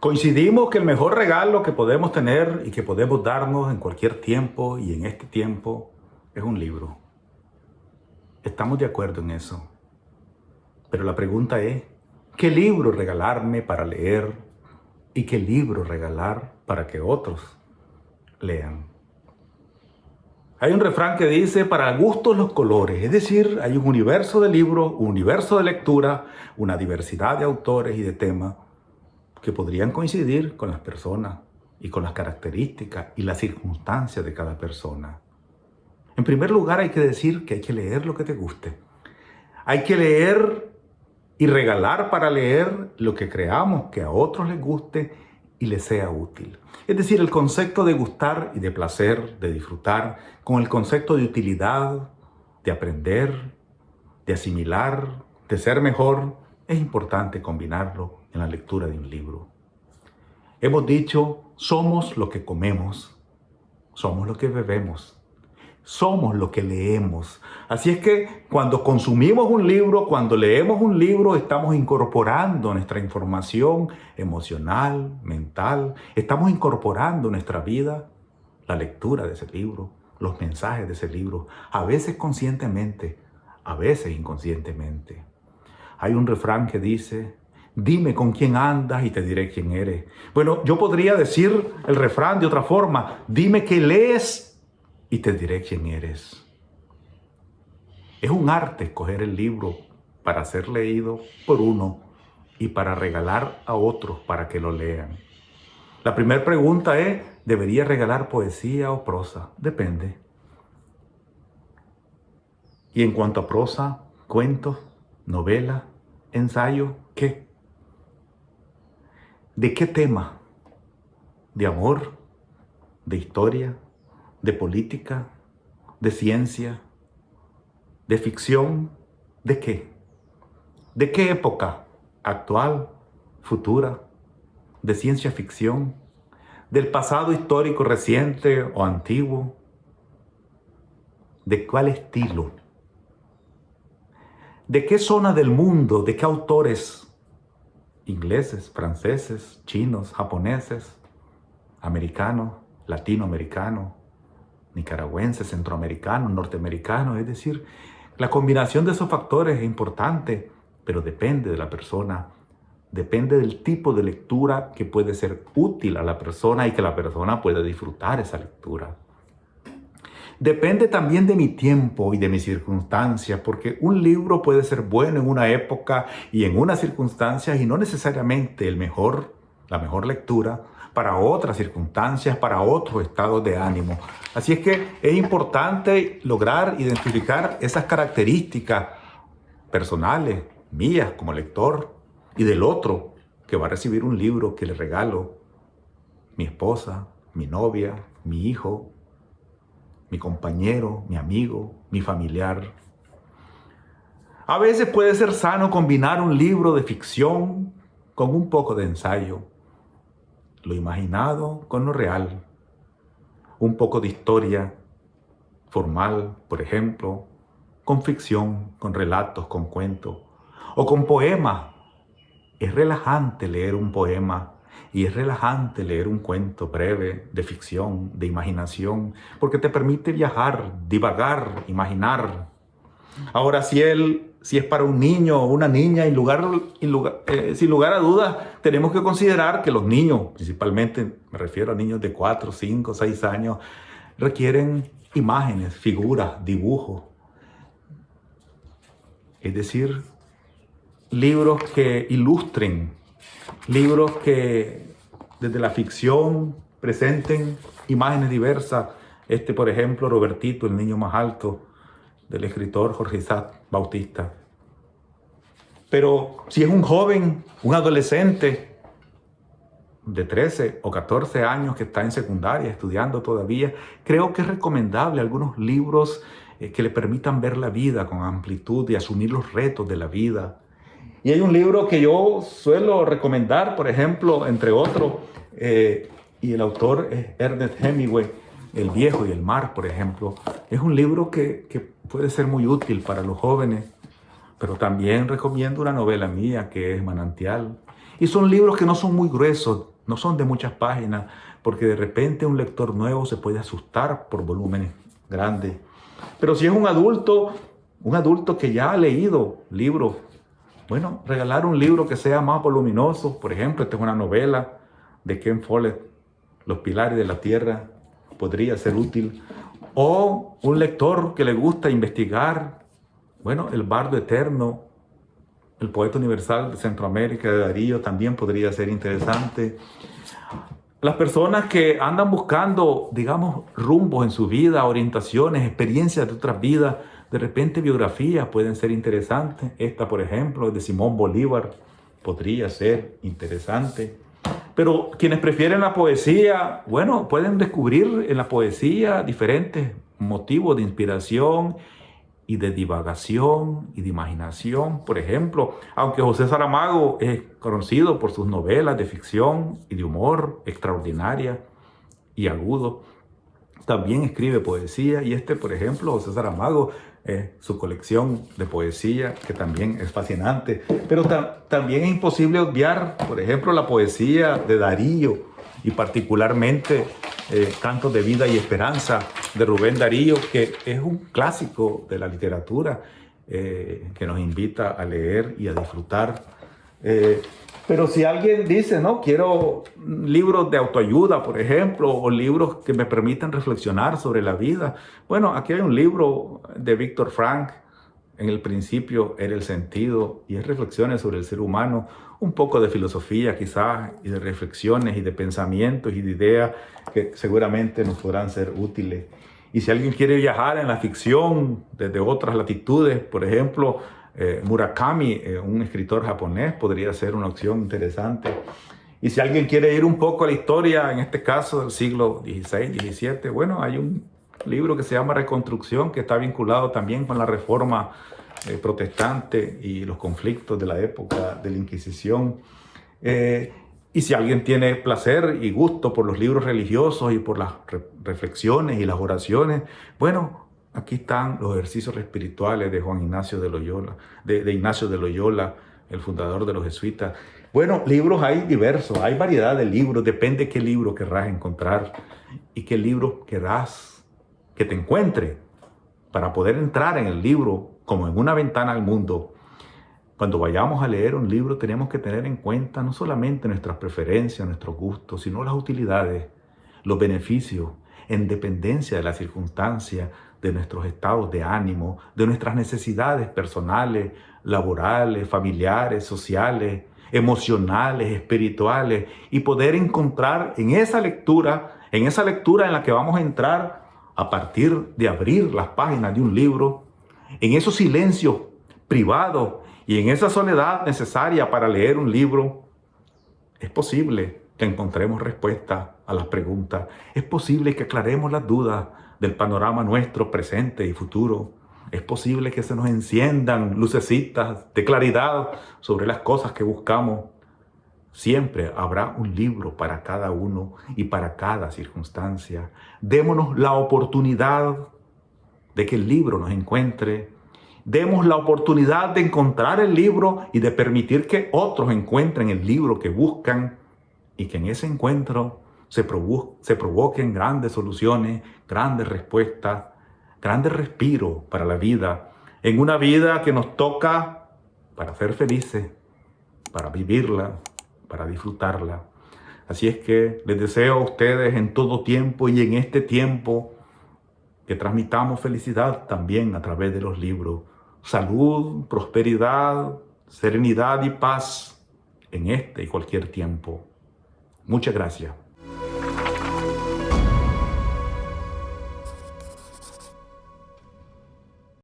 Coincidimos que el mejor regalo que podemos tener y que podemos darnos en cualquier tiempo y en este tiempo es un libro. Estamos de acuerdo en eso. Pero la pregunta es, ¿qué libro regalarme para leer y qué libro regalar para que otros lean? Hay un refrán que dice, para gustos los colores, es decir, hay un universo de libros, un universo de lectura, una diversidad de autores y de temas que podrían coincidir con las personas y con las características y las circunstancias de cada persona. En primer lugar, hay que decir que hay que leer lo que te guste. Hay que leer y regalar para leer lo que creamos que a otros les guste y les sea útil. Es decir, el concepto de gustar y de placer, de disfrutar, con el concepto de utilidad, de aprender, de asimilar, de ser mejor, es importante combinarlo en la lectura de un libro. Hemos dicho, somos lo que comemos, somos lo que bebemos, somos lo que leemos. Así es que cuando consumimos un libro, cuando leemos un libro, estamos incorporando nuestra información emocional, mental, estamos incorporando en nuestra vida la lectura de ese libro, los mensajes de ese libro, a veces conscientemente, a veces inconscientemente. Hay un refrán que dice, dime con quién andas y te diré quién eres. Bueno, yo podría decir el refrán de otra forma, dime qué lees y te diré quién eres. Es un arte escoger el libro para ser leído por uno y para regalar a otros para que lo lean. La primera pregunta es, ¿debería regalar poesía o prosa? Depende. Y en cuanto a prosa, cuentos, novelas, ensayo, ¿qué? ¿De qué tema? ¿De amor? ¿De historia? ¿De política? ¿De ciencia? ¿De ficción? ¿De qué? ¿De qué época? ¿Actual? ¿Futura? ¿De ciencia ficción? ¿Del pasado histórico reciente o antiguo? ¿De cuál estilo? ¿De qué zona del mundo? ¿De qué autores? Ingleses, franceses, chinos, japoneses, americanos, latinoamericanos, nicaragüenses, centroamericanos, norteamericanos. Es decir, la combinación de esos factores es importante, pero depende de la persona, depende del tipo de lectura que puede ser útil a la persona y que la persona pueda disfrutar esa lectura. Depende también de mi tiempo y de mis circunstancias, porque un libro puede ser bueno en una época y en unas circunstancias y no necesariamente la mejor lectura para otras circunstancias, para otros estados de ánimo. Así es que es importante lograr identificar esas características personales, mías como lector, y del otro que va a recibir un libro que le regalo, mi esposa, mi novia, mi hijo, mi compañero, mi amigo, mi familiar. A veces puede ser sano combinar un libro de ficción con un poco de ensayo, lo imaginado con lo real, un poco de historia formal, por ejemplo, con ficción, con relatos, con cuentos, o con poemas. Es relajante leer un poema y es relajante leer un cuento breve de ficción, de imaginación, porque te permite viajar, divagar, imaginar. Ahora, si es para un niño o una niña, sin lugar a dudas, tenemos que considerar que los niños, principalmente me refiero a niños de 4, 5, 6 años, requieren imágenes, figuras, dibujos. Es decir, libros que ilustren, libros que desde la ficción presenten imágenes diversas. Por ejemplo, Robertito, el niño más alto, del escritor Jorge Isaac Bautista. Pero si es un joven, un adolescente de 13 o 14 años que está en secundaria, estudiando todavía, creo que es recomendable algunos libros que le permitan ver la vida con amplitud y asumir los retos de la vida. Y hay un libro que yo suelo recomendar, por ejemplo, entre otros, y el autor es Ernest Hemingway, El viejo y el mar, por ejemplo. Es un libro que puede ser muy útil para los jóvenes, pero también recomiendo una novela mía que es Manantial. Y son libros que no son muy gruesos, No son de muchas páginas, porque de repente un lector nuevo se puede asustar por volúmenes grandes. Pero si es un adulto que ya ha leído libros, bueno, regalar un libro que sea más voluminoso. Por ejemplo, esta es una novela de Ken Follett, Los Pilares de la Tierra, podría ser útil. O un lector que le gusta investigar, bueno, El Bardo Eterno, el poeta universal de Centroamérica, de Darío, también podría ser interesante. Las personas que andan buscando, digamos, rumbos en su vida, orientaciones, experiencias de otras vidas, de repente biografías pueden ser interesantes. Esta, por ejemplo, es de Simón Bolívar, podría ser interesante. Pero quienes prefieren la poesía, bueno, pueden descubrir en la poesía diferentes motivos de inspiración y de divagación y de imaginación. Por ejemplo, aunque José Saramago es conocido por sus novelas de ficción y de humor extraordinaria y agudo, también escribe poesía. Y por ejemplo, José Saramago, su colección de poesía, que también es fascinante. Pero también es imposible obviar, por ejemplo, la poesía de Darío, y particularmente Cantos de Vida y Esperanza de Rubén Darío, que es un clásico de la literatura que nos invita a leer y a disfrutar. Pero si alguien dice, no, quiero libros de autoayuda, por ejemplo, o libros que me permitan reflexionar sobre la vida, bueno, aquí hay un libro de Víctor Frank, En el principio era el sentido, y es reflexiones sobre el ser humano, un poco de filosofía quizás, y de reflexiones y de pensamientos y de ideas que seguramente nos podrán ser útiles. Y si alguien quiere viajar en la ficción desde otras latitudes, por ejemplo, Murakami, un escritor japonés, podría ser una opción interesante. Y si alguien quiere ir un poco a la historia, en este caso del siglo XVI, XVII, bueno, hay un libro que se llama Reconstrucción, que está vinculado también con la reforma protestante y los conflictos de la época de la Inquisición. Y si alguien tiene placer y gusto por los libros religiosos y por las reflexiones y las oraciones, bueno, aquí están los ejercicios espirituales de Juan Ignacio de Loyola, de Ignacio de Loyola, el fundador de los jesuitas. Bueno, libros hay diversos, hay variedad de libros, depende qué libro querrás encontrar y qué libro querrás que te encuentre para poder entrar en el libro como en una ventana al mundo. Cuando vayamos a leer un libro tenemos que tener en cuenta no solamente nuestras preferencias, nuestros gustos, sino las utilidades, los beneficios, en dependencia de las circunstancias, de nuestros estados de ánimo, de nuestras necesidades personales, laborales, familiares, sociales, emocionales, espirituales, y poder encontrar en esa lectura en la que vamos a entrar a partir de abrir las páginas de un libro, en esos silencios privados y en esa soledad necesaria para leer un libro, es posible que encontremos respuestas a las preguntas. Es posible que aclaremos las dudas del panorama nuestro presente y futuro. Es posible que se nos enciendan lucecitas de claridad sobre las cosas que buscamos. Siempre habrá un libro para cada uno y para cada circunstancia. Démonos la oportunidad de que el libro nos encuentre. Demos la oportunidad de encontrar el libro y de permitir que otros encuentren el libro que buscan, y que en ese encuentro se provoquen grandes soluciones, grandes respuestas, grandes respiros para la vida. En una vida que nos toca para ser felices, para vivirla, para disfrutarla. Así es que les deseo a ustedes en todo tiempo y en este tiempo que transmitamos felicidad también a través de los libros. Salud, prosperidad, serenidad y paz en este y cualquier tiempo. Muchas gracias.